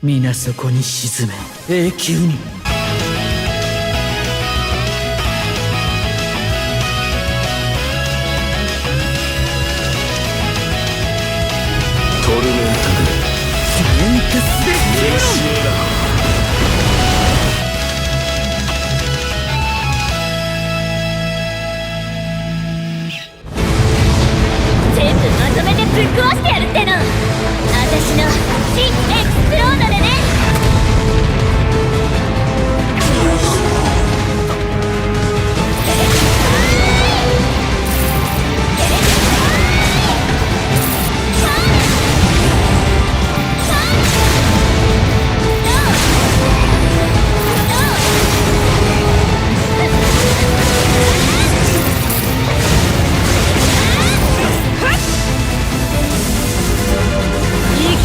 皆そこに沈め永久にトルメンタルサイエンテスで全部まとめてぶっ壊してやるっての私の新エクスプロードでね。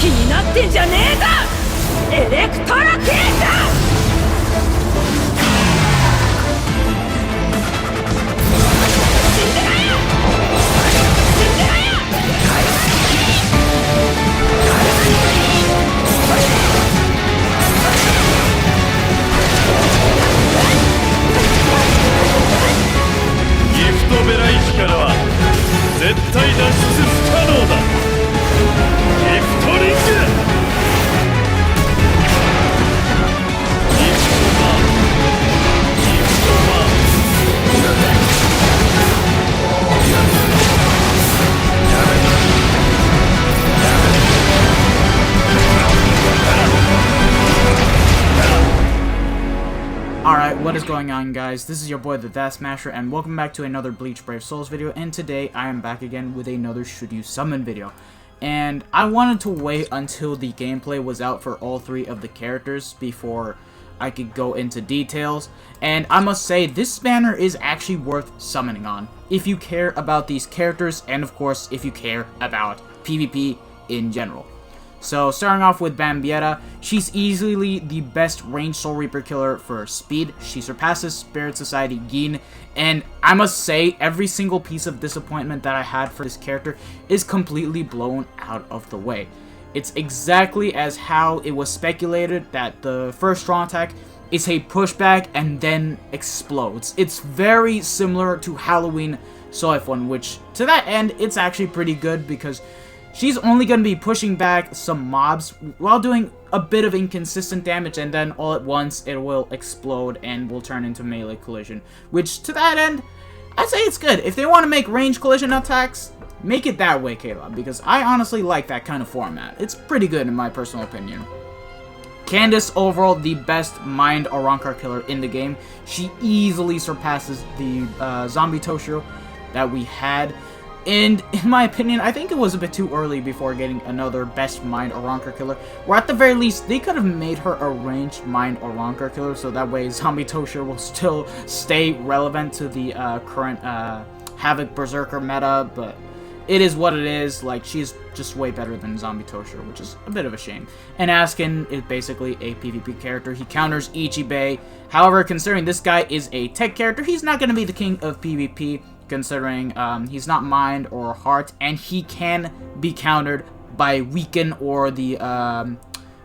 気になってんじゃねえかエレクトラケータギフトベライキからは絶対脱出不可能だ。ギフトリングギフトバーギフトバーAlright, what is going on, guys? This is your boy the Death Smasher, and welcome back to another Bleach Brave Souls video. And today I am back again with another Should You Summon video. And I wanted to wait until the gameplay was out for all three of the characters before I could go into details. And I must say, this banner is actually worth summoning on if you care about these characters, and of course if you care about PvP in general. So, starting off with Bambietta, she's easily the best ranged Soul Reaper killer for speed. She surpasses Spirit Society Gin, and I must say, every single piece of disappointment that I had for this character is completely blown out of the way. It's exactly as how it was speculated that the first strong attack is a pushback and then explodes. It's very similar to Halloween Soifun, which to that end, it's actually pretty good because she's only going to be pushing back some mobs while doing a bit of inconsistent damage, and then all at once it will explode and will turn into melee collision. Which, to that end, I'd say it's good. If they want to make range collision attacks, make it that way, Caleb, because I honestly like that kind of format. It's pretty good in my personal opinion. Candace, overall, the best Mind Arankar killer in the game. She easily surpasses the zombie Toshiro that we had. And in my opinion, I think it was a bit too early before getting another best Mind Arankar killer. Or at the very least, they could have made her a ranged Mind Arankar killer, so that way Zombie Toshiro will still stay relevant to the current Havoc Berserker meta. But it is what it is. Like, she's just way better than Zombie Toshiro, which is a bit of a shame. And Askin is basically a PvP character. He counters Ichibei. However, considering this guy is a tech character, he's not going to be the king of PvP. Considering he's not Mind or Heart, and he can be countered by Weaken or the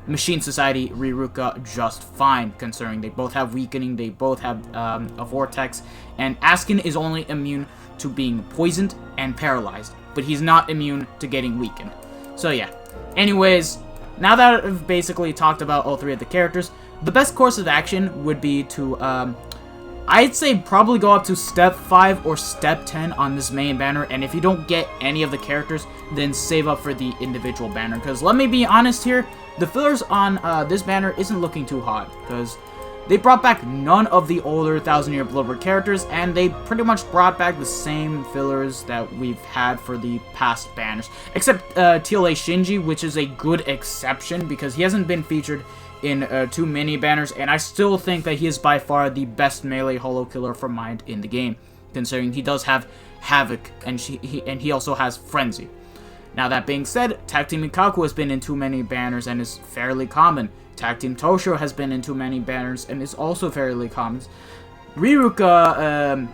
Machine Society Riruka just fine, considering they both have Weakening, they both have a Vortex, and Askin is only immune to being poisoned and paralyzed, but he's not immune to getting weakened. So yeah, anyways, now that I've basically talked about all three of the characters, the best course of action would be to I'd say probably go up to step 5 or step 10 on this main banner, and if you don't get any of the characters, then save up for the individual banner, because let me be honest here, the fillers on this banner isn't looking too hot, because they brought back none of the older Thousand Year Bloodward characters, and they pretty much brought back the same fillers that we've had for the past banners, except TLA Shinji, which is a good exception, because he hasn't been featured in too many banners, and I still think that he is by far the best melee holo killer for Mind in the game, considering he does have Havoc, and he also has Frenzy. Now that being said, Tag Team Mikaku has been in too many banners and is fairly common. Tag Team Toshiro has been in too many banners and is also fairly common. Riruka,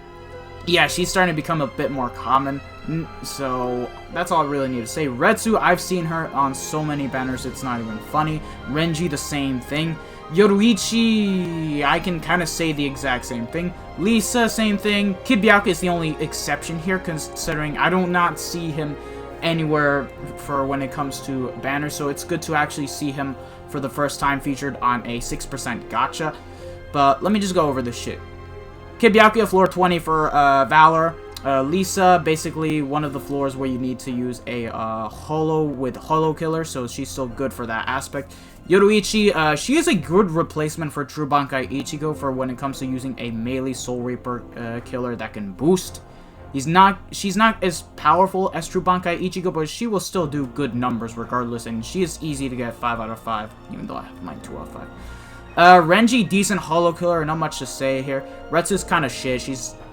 yeah, she's starting to become a bit more common, So that's all I really need to say. Retsu, I've seen her on so many banners, it's not even funny. Renji, the same thing. Yoruichi, I can kind of say the exact same thing. Lisa, same thing. Kid Byakuya is the only exception here, considering I do not see him anywhere for when it comes to banners, so it's good to actually see him for the first time featured on a 6% gacha. But let me just go over this shit. Kid Byakuya, floor 20 for Valor. Lisa, basically one of the floors where you need to use a holo with holo killer, so she's still good for that aspect. Yoruichi, she is a good replacement for True Bankai Ichigo for when it comes to using a melee Soul Reaper killer that can boost. She's not as powerful as True Bankai Ichigo, but she will still do good numbers regardless, and she is easy to get 5 out of 5, even though I have mine 2 out of 5. Renji, decent holo killer, not much to say here. Retsu's kind of shit,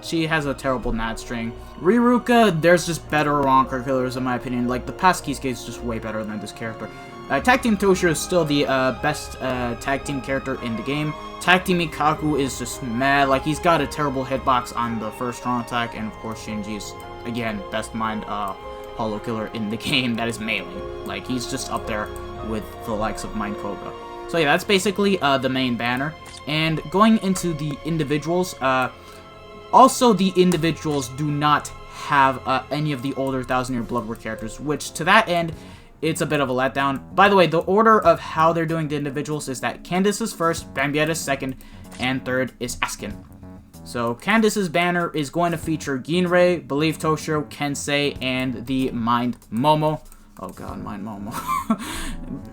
she has a terrible nat string. Riruka, there's just better Ronker killers in my opinion, like the past Kisuke is just way better than this character. Tag Team Toshiro is still the best tag team character in the game. Tag Team Ikaku is just mad, like he's got a terrible hitbox on the first strong attack, and of course Shinji's, again, best mind holo killer in the game that is melee. Like he's just up there with the likes of Mind Koga. So yeah, that's basically the main banner. And going into the individuals, also the individuals do not have any of the older 1000-year Blood War characters, which to that end, it's a bit of a letdown. By the way, the order of how they're doing the individuals is that Candice is first, Bambietta is second, and third is Askin. So Candice's banner is going to feature Ginrei, Believe Toshiro, Kensei, and the Mind Momo. Oh god, Mind Momo.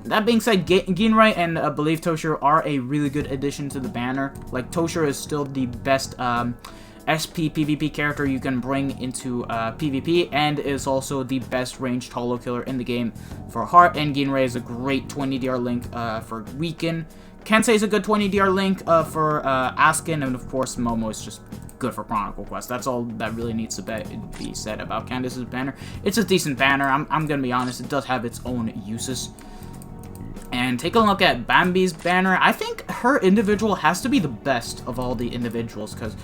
That being said, Ginrei and Believe Toshiro are a really good addition to the banner. Like, Toshiro is still the best SP PvP character you can bring into PvP, and is also the best ranged holo killer in the game for Heart, and Ginrei is a great 20 DR link for Weaken. Kensei is a good 20 DR link for Askin, and of course Momo is just good for Chronicle Quest. That's all that really needs to be said about Candice's banner. It's a decent banner, I'm gonna be honest, it does have its own uses. And take a look at Bambi's banner. I think her individual has to be the best of all the individuals, because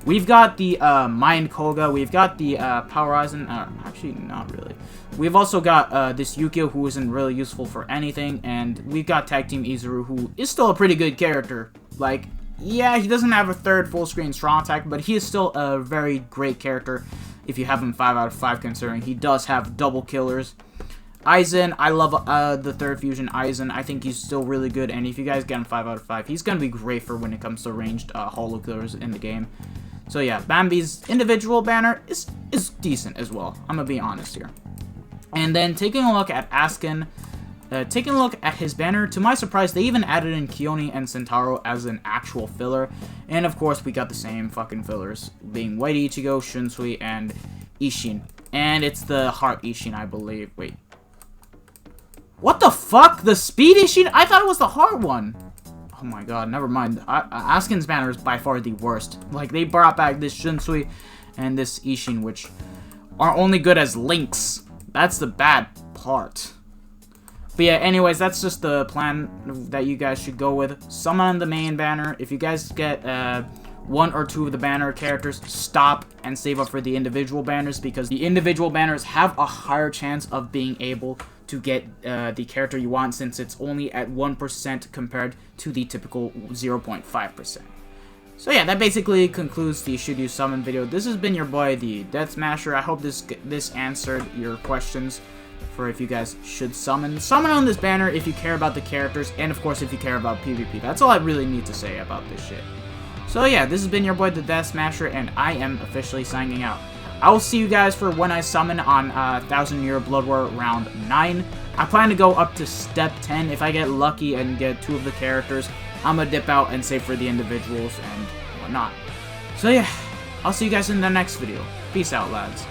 we've got the Mind Koga, we've got the Power Aizen, actually not really. We've also got this Yukio, who isn't really useful for anything, and we've got Tag Team Izuru, who is still a pretty good character. Like, yeah, he doesn't have a third full screen strong attack, but he is still a very great character if you have him 5 out of 5, considering he does have double killers. Aizen, I love the third fusion Aizen. I think he's still really good, and if you guys get him 5 out of 5, he's going to be great for when it comes to ranged holo killers in the game. So yeah, Bambi's individual banner is decent as well. I'm going to be honest here. And then taking a look at Askin, taking a look at his banner, to my surprise, they even added in Kioni and Sentaro as an actual filler. And of course, we got the same fucking fillers, being White Ichigo, Shunsui, and Ishin. And it's the Heart Ishin, I believe. Wait. What the fuck? The Speed Ishin? I thought it was the Heart one. Oh my god, never mind. Askin's banner is by far the worst. Like, they brought back this Shunsui and this Ishin, which are only good as links. That's the bad part. But yeah, anyways, that's just the plan that you guys should go with. Summon on the main banner. If you guys get 1 or 2 of the banner characters, stop and save up for the individual banners, because the individual banners have a higher chance of being able to get the character you want, since it's only at 1% compared to the typical 0.5%. So yeah, that basically concludes the Should You Summon video. This has been your boy, the Death Smasher. I hope this answered your questions for if you guys should summon. Summon on this banner if you care about the characters, and of course if you care about PvP. That's all I really need to say about this shit. So yeah, this has been your boy, the Death Smasher, and I am officially signing out. I will see you guys for when I summon on 1000-Year Blood War Round 9. I plan to go up to Step 10. If I get lucky and get 2 of the characters, I'm gonna dip out and save for the individuals and whatnot. So yeah, I'll see you guys in the next video. Peace out, lads.